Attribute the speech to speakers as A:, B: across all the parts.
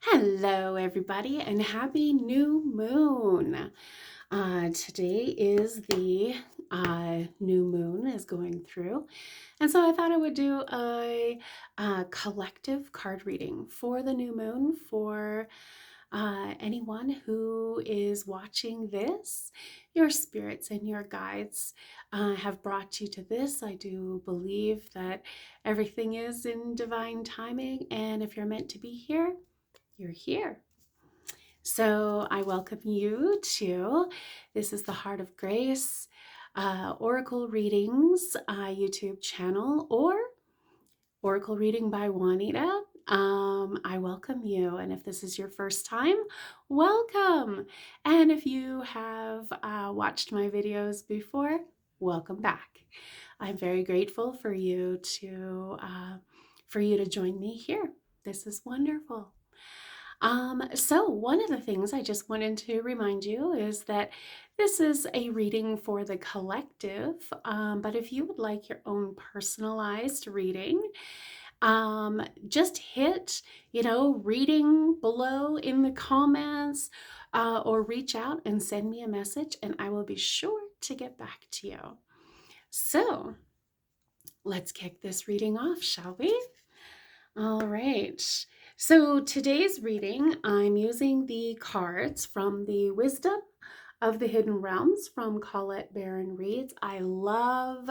A: Hello, everybody, and happy new moon. Today is the new moon is going through, and so I thought I would do a collective card reading for the new moon for anyone who is watching this. Your spirits and your guides have brought you to this. I do believe that everything is in divine timing, and if you're meant to be here, you're here. So I welcome you to this is the Heart of Grace Oracle Readings YouTube channel, or Oracle Reading by Juanita. I welcome you, and if this is your first time, welcome. And if you have watched my videos before, welcome back. I'm very grateful for you to join me here. This is wonderful. So one of the things I just wanted to remind you is that this is a reading for the collective, but if you would like your own personalized reading, just hit, reading below in the comments, or reach out and send me a message, and I will be sure to get back to you. So let's kick this reading off, shall we? All right. So today's reading, I'm using the cards from the Wisdom of the Hidden Realms from Colette Baron Reads. I love,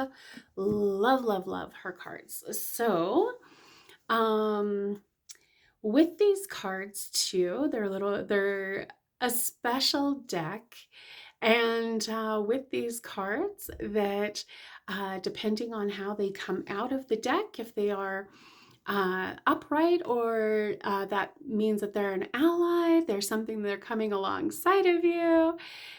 A: love, love, love her cards. So, with these cards too, they're a special deck. And with these cards that, depending on how they come out of the deck, if they are upright, or that means that they're an ally, there's something they're coming alongside of you,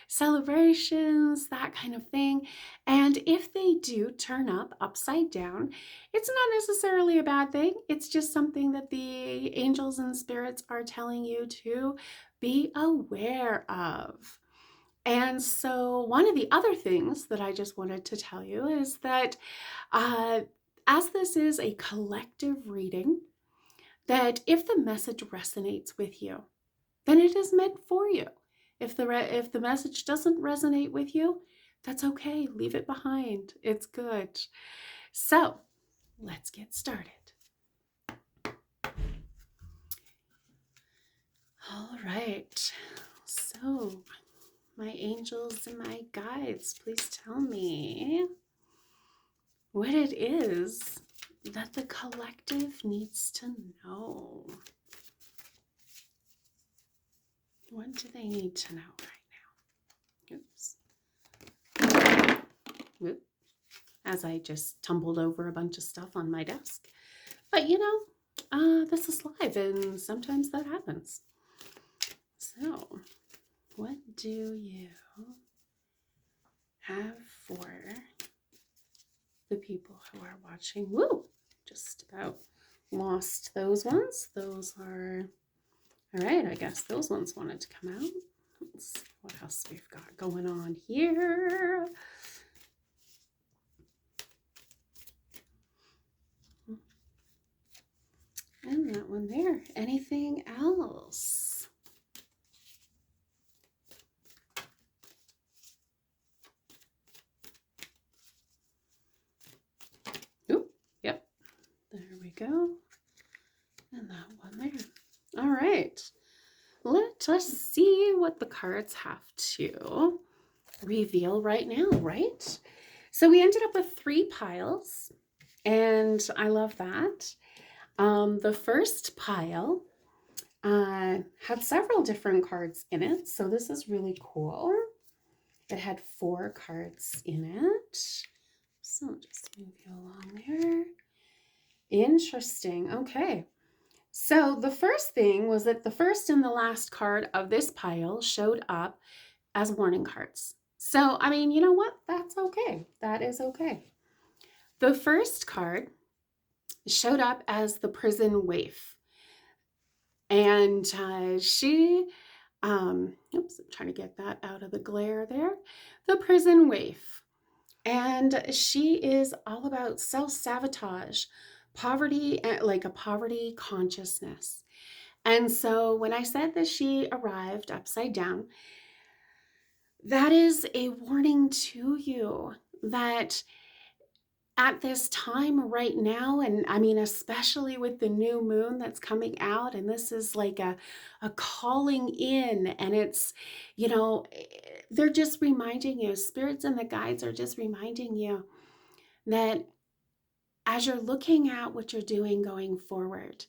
A: celebrations, that kind of thing. And if they do turn up upside down, it's not necessarily a bad thing. It's just something that the angels and spirits are telling you to be aware of. And so one of the other things that I just wanted to tell you is that as this is a collective reading, that if the message resonates with you, then it is meant for you. If the message doesn't resonate with you, that's okay. Leave it behind. It's good. So let's get started. All right. So my angels and my guides, please tell me what it is that the collective needs to know. What do they need to know right now? Oops. As I just tumbled over a bunch of stuff on my desk. But this is live, and sometimes that happens. So, what do you have for the people who are watching? Woo! Just about lost those ones. Those are, all right, I guess those ones wanted to come out. Let's see what else we've got going on here. And that one there. Anything else? Oop, yep. There we go. And that one there. All right. Let us see what the cards have to reveal right now, right? So we ended up with 3 piles, and I love that. The first pile had several different cards in it, so this is really cool. It had 4 cards in it. So I'll just move you along there. Interesting. Okay. So the first thing was that the first and the last card of this pile showed up as warning cards. So, I mean, you know what? That's okay. That is okay. The first card showed up as the prison waif. And oops, I'm trying to get that out of the glare there. The prison waif. And she is all about self-sabotage, poverty, like a poverty consciousness. And so when I said that she arrived upside down, that is a warning to you that at this time right now, and I mean, especially with the new moon that's coming out, and this is like a calling in, and it's, they're just reminding you, spirits and the guides are just reminding you that as you're looking at what you're doing going forward,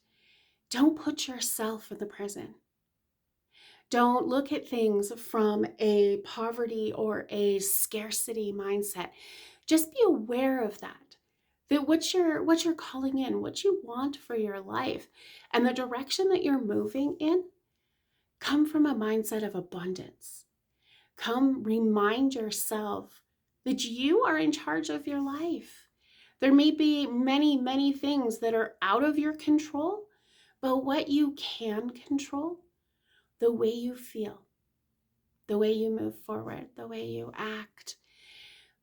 A: don't put yourself in the present. Don't look at things from a poverty or a scarcity mindset. Just be aware of that. That what you're calling in, what you want for your life, and the direction that you're moving in, come from a mindset of abundance. Come remind yourself that you are in charge of your life. There may be many, many things that are out of your control, but what you can control, the way you feel, the way you move forward, the way you act,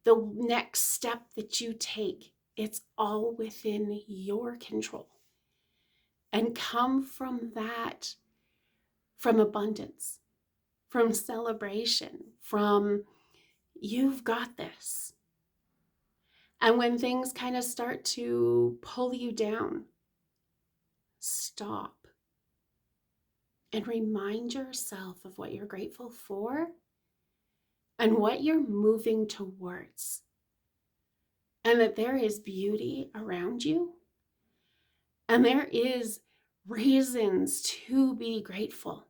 A: the next step that you take, it's all within your control. And come from that, from abundance, from celebration, from you've got this. And when things kind of start to pull you down, stop and remind yourself of what you're grateful for and what you're moving towards. And that there is beauty around you. And there is reasons to be grateful.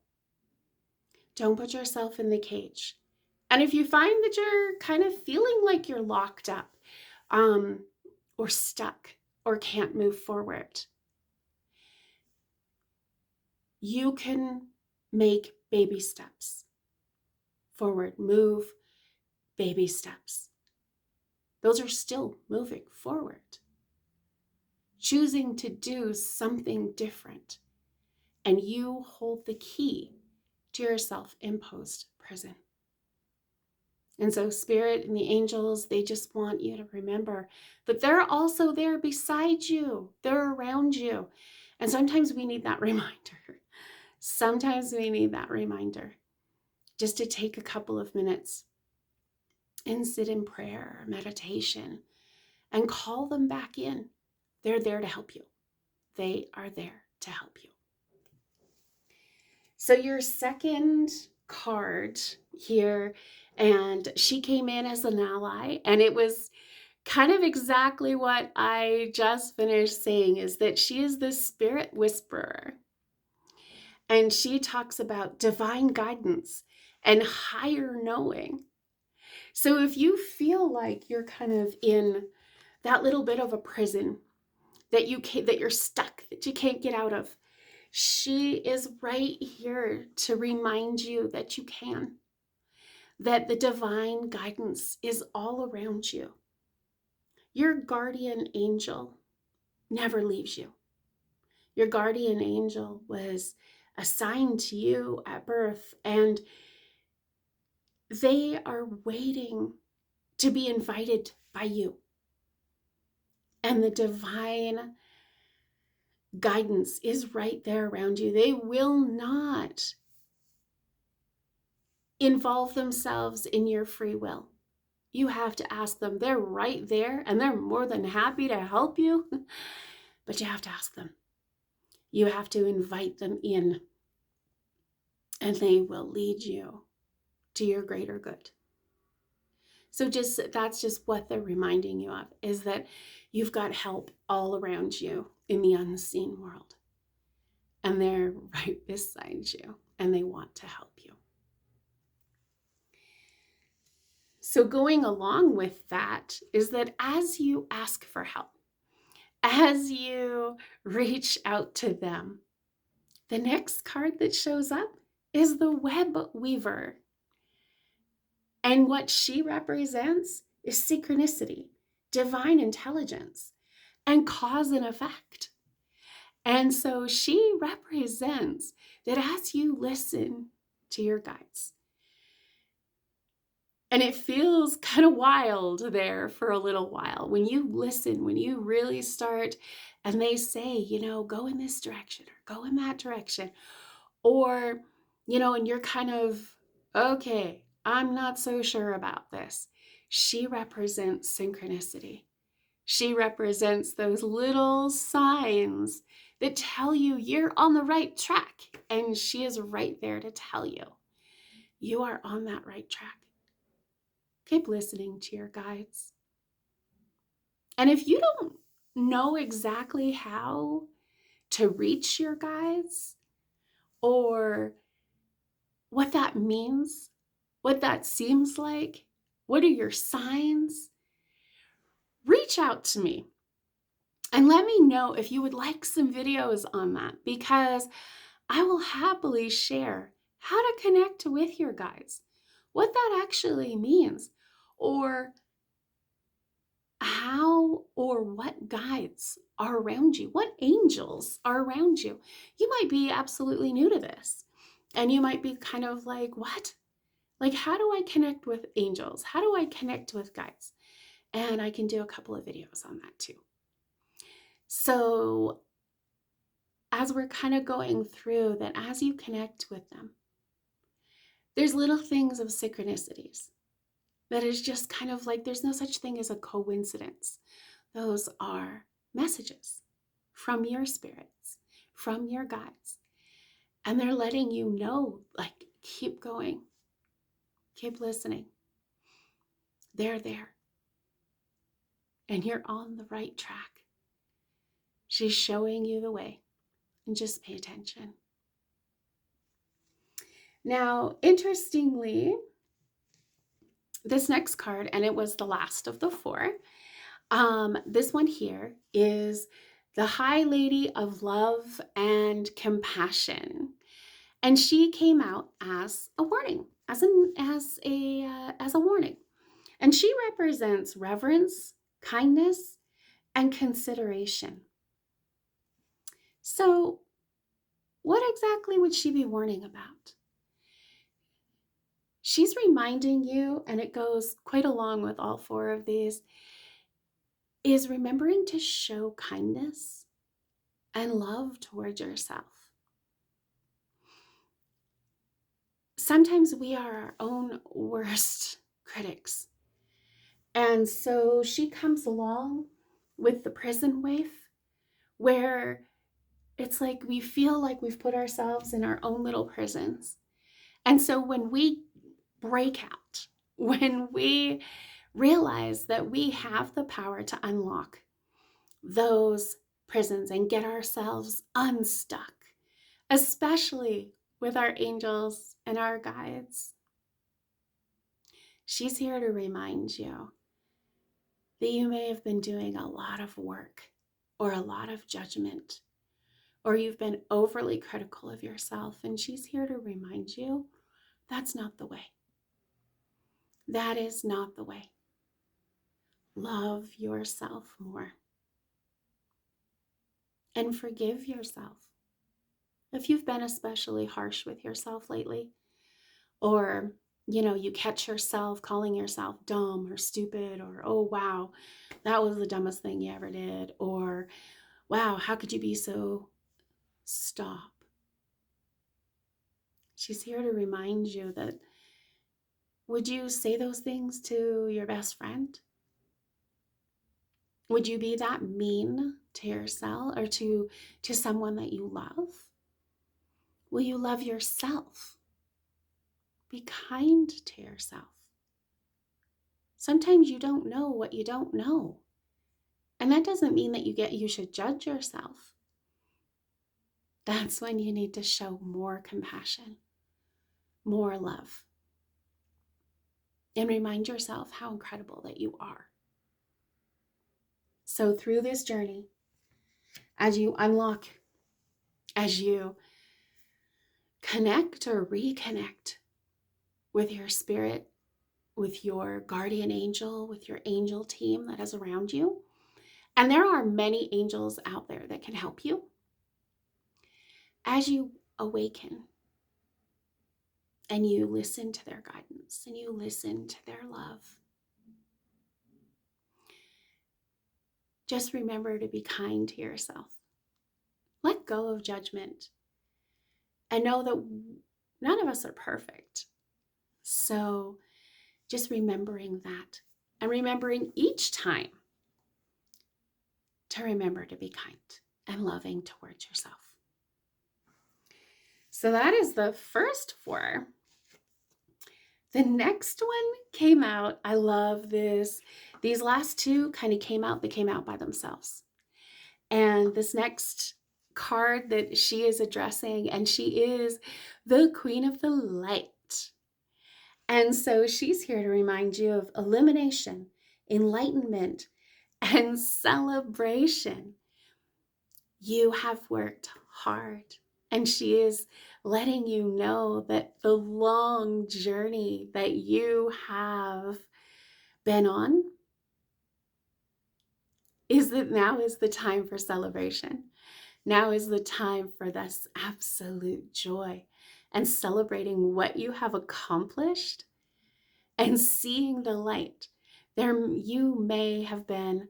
A: Don't put yourself in the cage. And if you find that you're kind of feeling like you're locked up, or stuck, or can't move forward, you can make baby steps forward. Move baby steps. Those are still moving forward. Choosing to do something different. And you hold the key to your self-imposed prison. And so Spirit and the angels, they just want you to remember that they're also there beside you. They're around you. And sometimes we need that reminder. Sometimes we need that reminder just to take a couple of minutes and sit in prayer or meditation and call them back in. They're there to help you. They are there to help you. So your second card here, and she came in as an ally, and it was kind of exactly what I just finished saying, is that she is the spirit whisperer. And she talks about divine guidance and higher knowing. So if you feel like you're kind of in that little bit of a prison that you're stuck, that you can't get out of, she is right here to remind you that you can, that the divine guidance is all around you. Your guardian angel never leaves you. Your guardian angel was assigned to you at birth, and they are waiting to be invited by you. And the divine guidance is right there around you. They will not involve themselves in your free will. You have to ask them. They're right there, and they're more than happy to help you, but you have to ask them. You have to invite them in, and they will lead you to your greater good. So that's just what they're reminding you of, is that you've got help all around you in the unseen world. And they're right beside you, and they want to help you. So going along with that is that as you ask for help, as you reach out to them, the next card that shows up is the web weaver. And what she represents is synchronicity, divine intelligence, and cause and effect. And so she represents that as you listen to your guides, And it feels kind of wild there for a little while. When you listen, when you really start and they say, go in this direction or go in that direction, or, and you're kind of, okay, I'm not so sure about this. She represents synchronicity. She represents those little signs that tell you you're on the right track. And she is right there to tell you you are on that right track. Keep listening to your guides. And if you don't know exactly how to reach your guides or what that means, what that seems like, what are your signs, reach out to me and let me know if you would like some videos on that, because I will happily share how to connect with your guides, what that actually means, or how or what guides are around you, what angels are around you. You might be absolutely new to this and you might be kind of like, what? Like, how do I connect with angels? How do I connect with guides? And I can do a couple of videos on that too. So as we're kind of going through that, as you connect with them, there's little things of synchronicities that is just kind of like, there's no such thing as a coincidence. Those are messages from your spirits, from your guides. And they're letting you know, like, keep going, keep listening. They're there. And you're on the right track. She's showing you the way. And just pay attention. Now, interestingly, this next card, and it was the last of the four, this one here is the High Lady of Love and Compassion. And she came out as a warning, as a warning. And she represents reverence, kindness, and consideration. So, what exactly would she be warning about? She's reminding you, and it goes quite along with all four of these, is remembering to show kindness and love towards yourself. Sometimes we are our own worst critics. And so she comes along with the prison waif, where it's like we feel like we've put ourselves in our own little prisons. And so when we break out, when we realize that we have the power to unlock those prisons and get ourselves unstuck, especially with our angels and our guides, she's here to remind you that you may have been doing a lot of work or a lot of judgment, or you've been overly critical of yourself, and she's here to remind you that's not the way. That is not the way. Love yourself more and forgive yourself. If you've been especially harsh with yourself lately, or you catch yourself calling yourself dumb or stupid, or, oh, wow, that was the dumbest thing you ever did, or, wow, how could you be so... Stop. She's here to remind you that, would you say those things to your best friend? Would you be that mean to yourself or to someone that you love? Will you love yourself? Be kind to yourself. Sometimes you don't know what you don't know. And that doesn't mean that you should judge yourself. That's when you need to show more compassion, more love, and remind yourself how incredible that you are. So through this journey, as you unlock, as you connect or reconnect with your spirit, with your guardian angel, with your angel team that is around you, and there are many angels out there that can help you, as you awaken and you listen to their guidance and you listen to their love. Just remember to be kind to yourself. Let go of judgment and know that none of us are perfect. So just remembering that and remembering each time to remember to be kind and loving towards yourself. So that is the first 4. The next one came out. I love this. These last 2 kind of came out. They came out by themselves. And this next card that she is addressing, and she is the Queen of the Light. And so she's here to remind you of illumination, enlightenment, and celebration. You have worked hard, and she is letting you know that the long journey that you have been on is that now is the time for celebration. Now is the time for this absolute joy and celebrating what you have accomplished and seeing the light. There, you may have been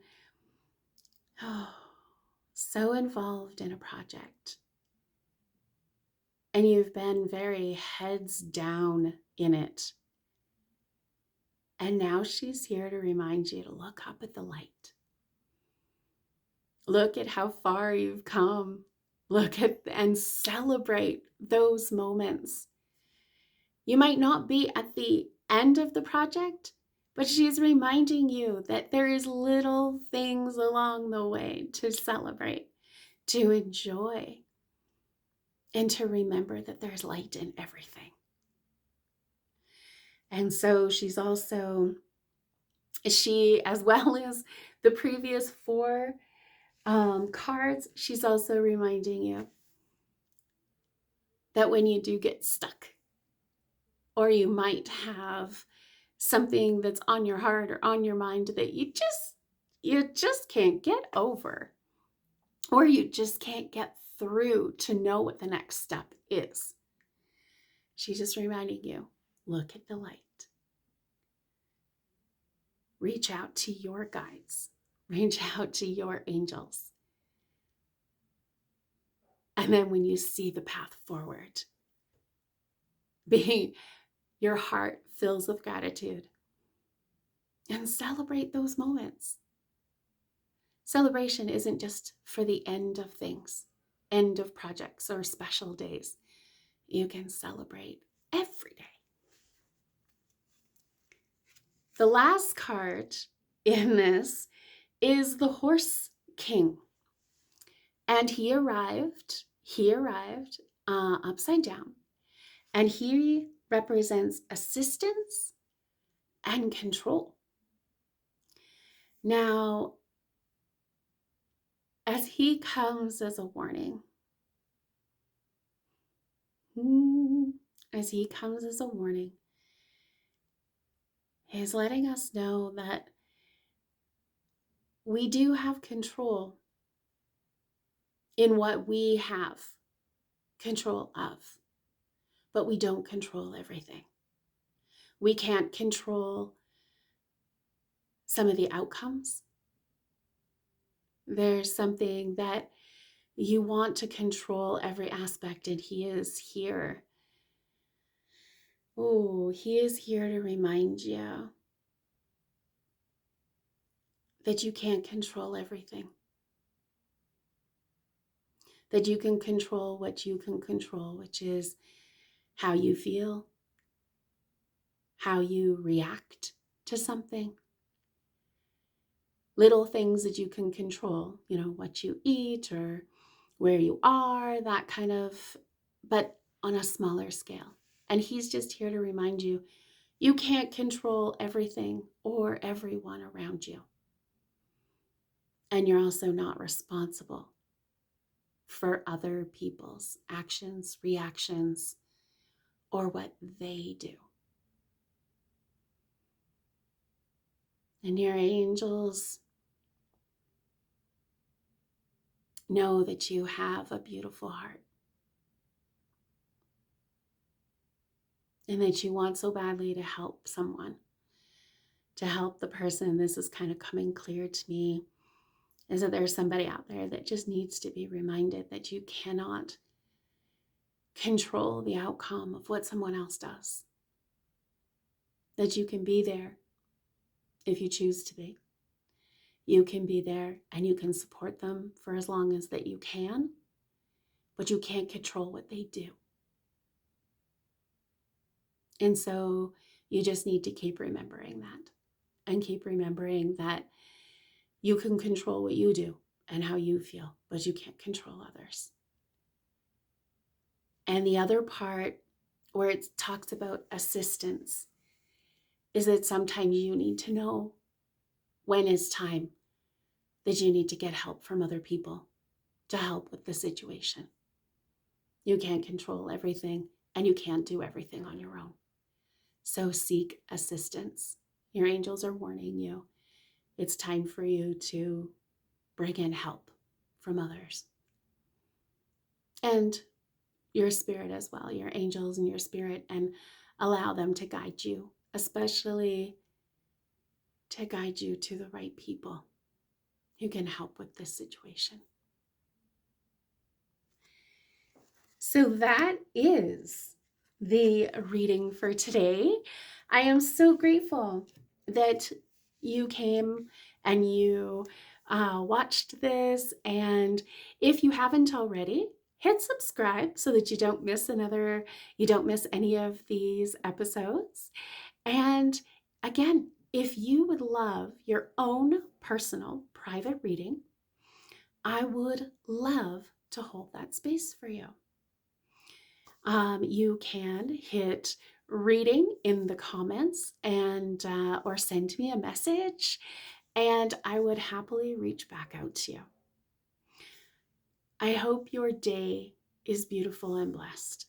A: so involved in a project, and you've been very heads down in it. And now she's here to remind you to look up at the light. Look at how far you've come. Look at and celebrate those moments. You might not be at the end of the project, but she's reminding you that there is little things along the way to celebrate, to enjoy, and to remember that there's light in everything. And so she's also, as well as the previous 4 cards, she's also reminding you that when you do get stuck, or you might have something that's on your heart or on your mind that you just can't get over, or you just can't get through to know what the next step is. She's just reminding you, look at the light. Reach out to your guides. Reach out to your angels. And then when you see the path forward, your heart fills with gratitude, and celebrate those moments. Celebration isn't just for the end of things, end of projects or special days. You can celebrate every day. The last card in this is the Horse King. And he arrived upside down. And he represents assistance and control. Now, as he comes as a warning, he's letting us know that we do have control in what we have control of, but we don't control everything. We can't control some of the outcomes. There's something that you want to control every aspect, and he is here. He is here to remind you that you can't control everything. That you can control what you can control, which is how you feel, how you react to something. Little things that you can control, what you eat or where you are, that kind of, but on a smaller scale. And he's just here to remind you, you can't control everything or everyone around you. And you're also not responsible for other people's actions, reactions, or what they do. And your angels know that you have a beautiful heart. and that you want so badly to help someone, to help the person. This is kind of coming clear to me, is that there's somebody out there that just needs to be reminded that you cannot control the outcome of what someone else does, that you can be there if you choose to be. You can be there and you can support them for as long as that you can, but you can't control what they do. And so you just need to keep remembering that, and keep remembering that you can control what you do and how you feel, but you can't control others. And the other part where it talks about assistance is that sometimes you need to know when it's time that you need to get help from other people to help with the situation. You can't control everything and you can't do everything on your own. So seek assistance. Your angels are warning you. It's time for you to bring in help from others. And your spirit as well, your angels and your spirit, and allow them to guide you, especially to guide you to the right people who can help with this situation. So that is the reading for today. I am so grateful that you came and you watched this. And if you haven't already, hit subscribe so that you don't miss any of these episodes. And again, if you would love your own personal private reading, I would love to hold that space for you. You can hit reading in the comments and or send me a message, and I would happily reach back out to you. I hope your day is beautiful and blessed,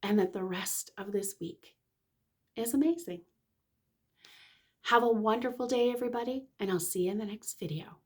A: and that the rest of this week is amazing. Have a wonderful day, everybody, and I'll see you in the next video.